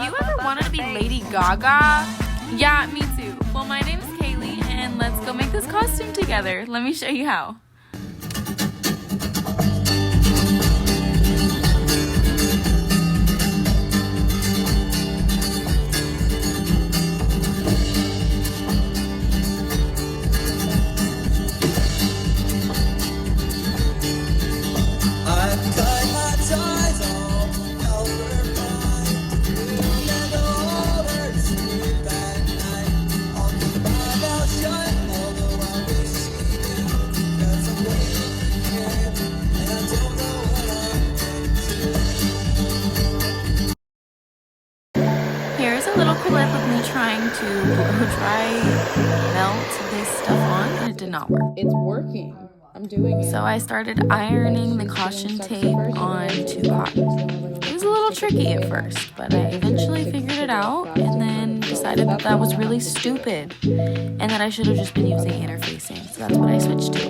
you ever wanted to be Lady Gaga? Yeah, me too. Well, my name is Kaylee, and let's go make this costume together. Let me show you how. Here's a little clip of me trying to blow dry melt this stuff on, and it did not work. It's working. I'm doing it. So I started ironing the caution tape onto cotton. It was a little tricky at first, but I eventually figured it out and then decided that that was really stupid and that I should have just been using interfacing. So that's what I switched to.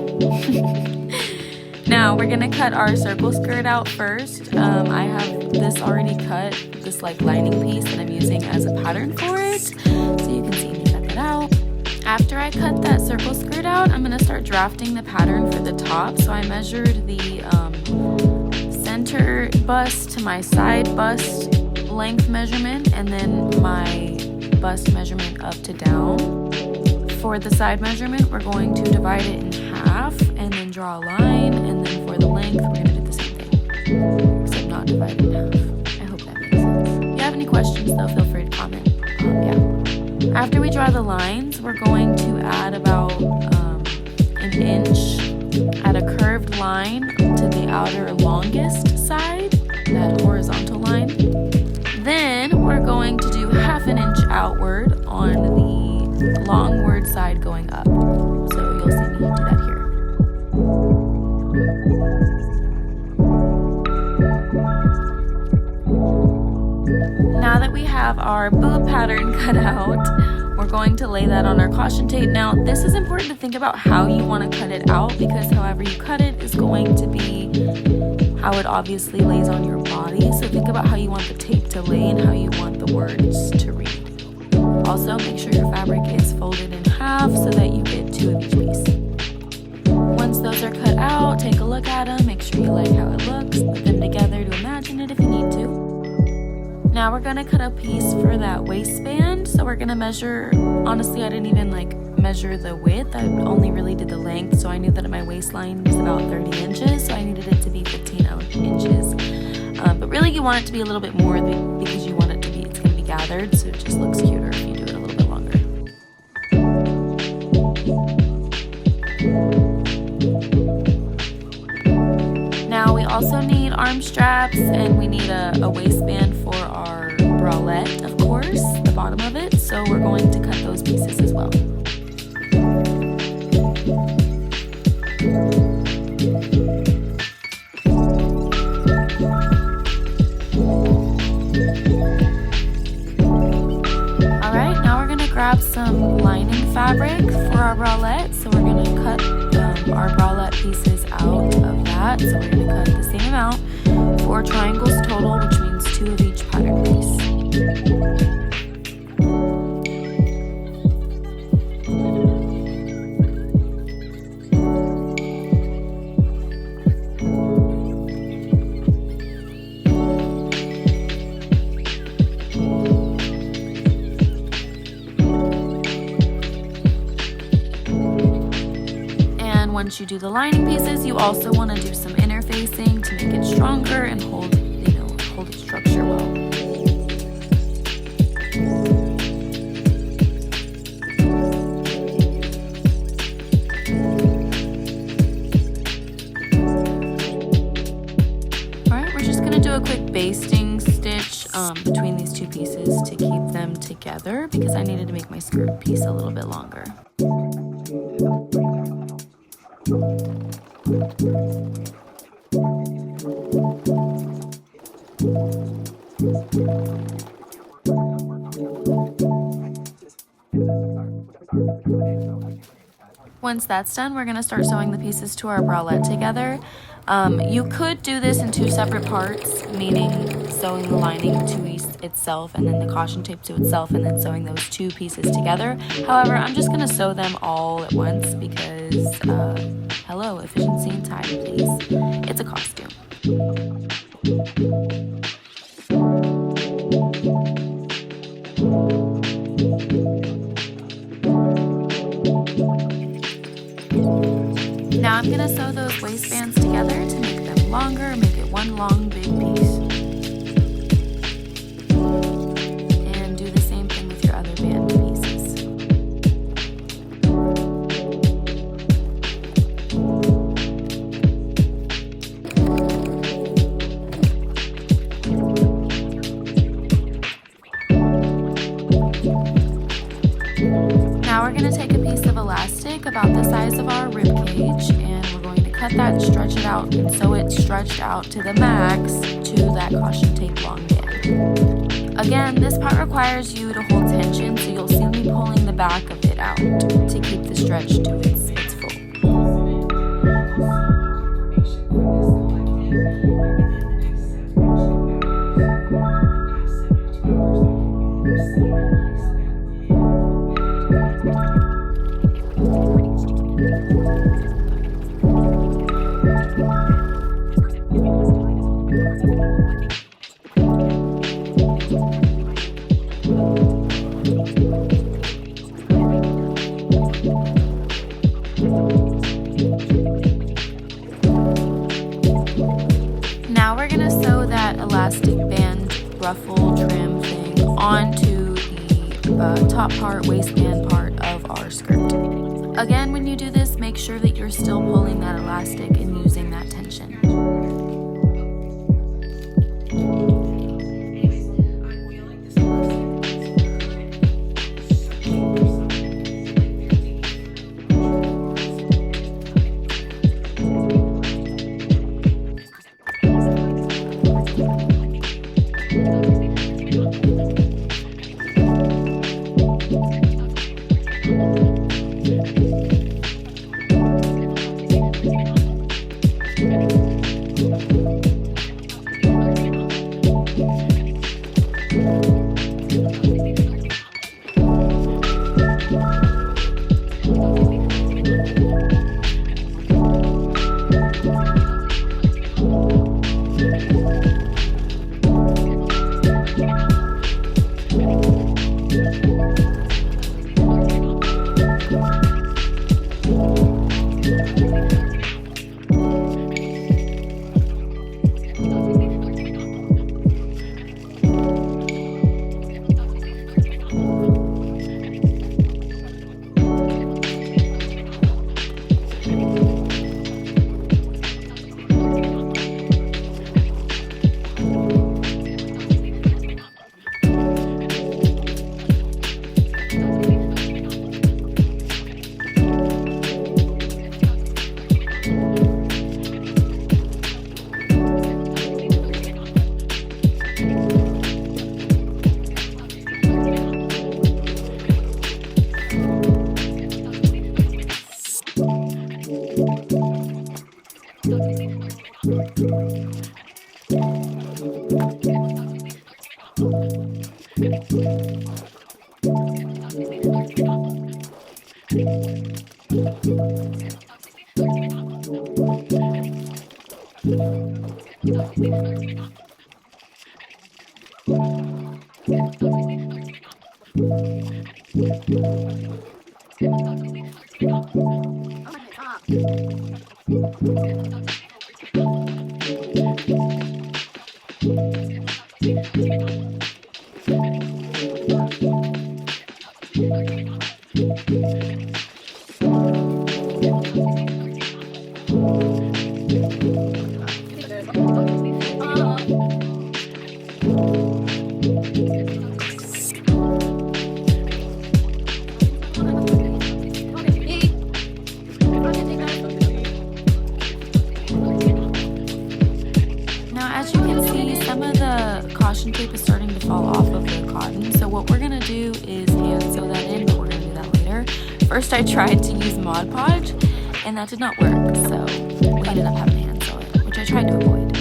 Now we're gonna cut our circle skirt out first. I have this already cut, this like lining piece that I'm using as a pattern for it. So you can see me cut that out. After I cut that circle skirt out, I'm gonna start drafting the pattern for the top. So I measured the center bust to my side bust length measurement and then my bust measurement up to down. For the side measurement, we're going to divide it in half and then draw a line, and then for the length, we're gonna do the same thing, except not divide it in half. I hope that makes sense. If you have any questions though, feel free to comment. Yeah. After we draw the lines, we're going to add about an inch at a curved line to the outer longest side, that horizontal line. Then we're going to do half an inch outward on the longward side going up. So you'll see me do that here. Now that we have our boob pattern cut out, we're going to lay that on our caution tape. Now, this is important to think about how you want to cut it out, because however you cut it is going to be how it obviously lays on your body. So think about how you want the tape to lay and how you want the words to read. Also, make sure your fabric is folded in half so that you get two of each piece. Once those are cut out, take a look at them, make sure you like how it looks, put them together to imagine it if you need to. Now we're gonna cut a piece for that waistband. So we're gonna measure, honestly I didn't even like measure the width, I only really did the length, so I knew that my waistline was about 30 inches, so I needed it to be 15 inches. But really you want it to be a little bit more because you want it to be, it's gonna be gathered, so it just looks cuter if you do it a little bit longer. Now we also need arm straps, and we need a waistband for our bralette, of course, the bottom of it. So we're going to cut those pieces as well. Alright, now we're going to grab some lining fabric for our bralette. So we're going to cut our bralette pieces out of that. So we're going to cut the same amount, 4 triangles total, which means 2 of each pattern piece. Once you do the lining pieces, you also want to do some interfacing to make it stronger and hold its structure well. Alright, we're just going to do a quick basting stitch between these two pieces to keep them together because I needed to make my skirt piece a little bit longer. Once that's done, we're going to start sewing the pieces to our bralette together. You could do this in 2 separate parts, meaning sewing the lining to itself and then the caution tape to itself and then sewing those two pieces together. However, I'm just going to sew them all at once because, hello, efficiency and time, please. It's a costume. Now I'm gonna sew those waistbands together to make them longer, make it one long big piece. And do the same thing with your other band pieces. Now we're going to take a piece of elastic about the size of our rib cage and we're going to cut that and stretch it out and sew it stretched out to the max to that caution tape long band. Again, this part requires you to hold tension, so you'll see me pulling the back of it out to keep the stretch to its full. Now we're going to sew that elastic band ruffle trim thing onto the top part, waistband part of our skirt. Again, when you do this, make sure that you're still pulling that elastic and using that tension. Caution tape is starting to fall off of the cotton, so what we're gonna do is hand sew that in, but we're gonna do that later. First I tried to use Mod Podge and that did not work, so we ended up having to hand sew it, which I tried to avoid.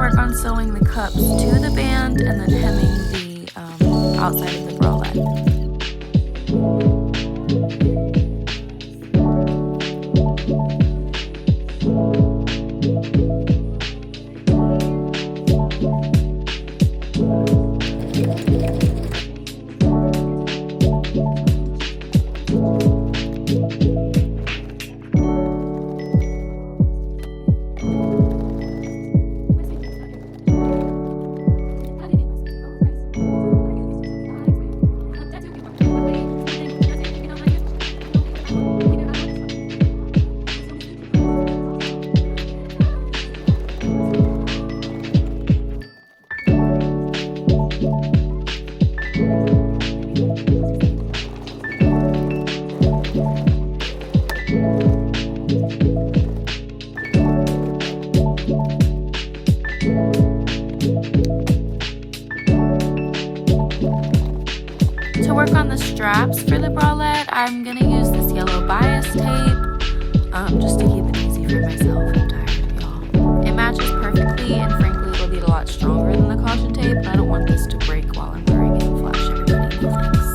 work on sewing the cups to the band and then hemming the outside of the bralette. To work on the straps for the bralette, I'm gonna use this yellow bias tape, just to keep it easy for myself. I'm tired, y'all. It matches perfectly, and frankly, it'll be a lot stronger than the caution tape, but I don't want this to break while I'm wearing it and flash everybody. No thanks.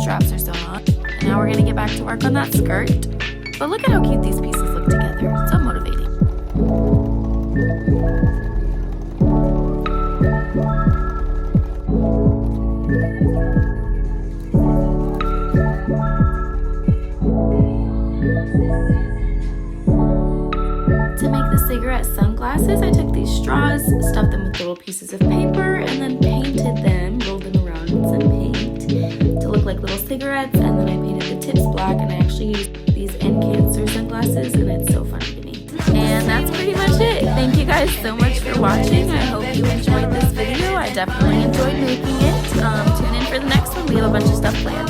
Straps are sewn on. And now we're gonna get back to work on that skirt. But look at how cute these pieces look together. It's so motivating. To make the cigarette sunglasses, I took these straws, stuffed them with little pieces of paper, and then painted them, rolled them around in some paint to look like little cigarettes, and then I painted the tips black, and I actually used these Cancer sunglasses, and it's so funny to me. And that's pretty much it. Thank you guys so much for watching. I hope you enjoyed this video. I definitely enjoyed making it. Tune in for the next one. We have a bunch of stuff planned.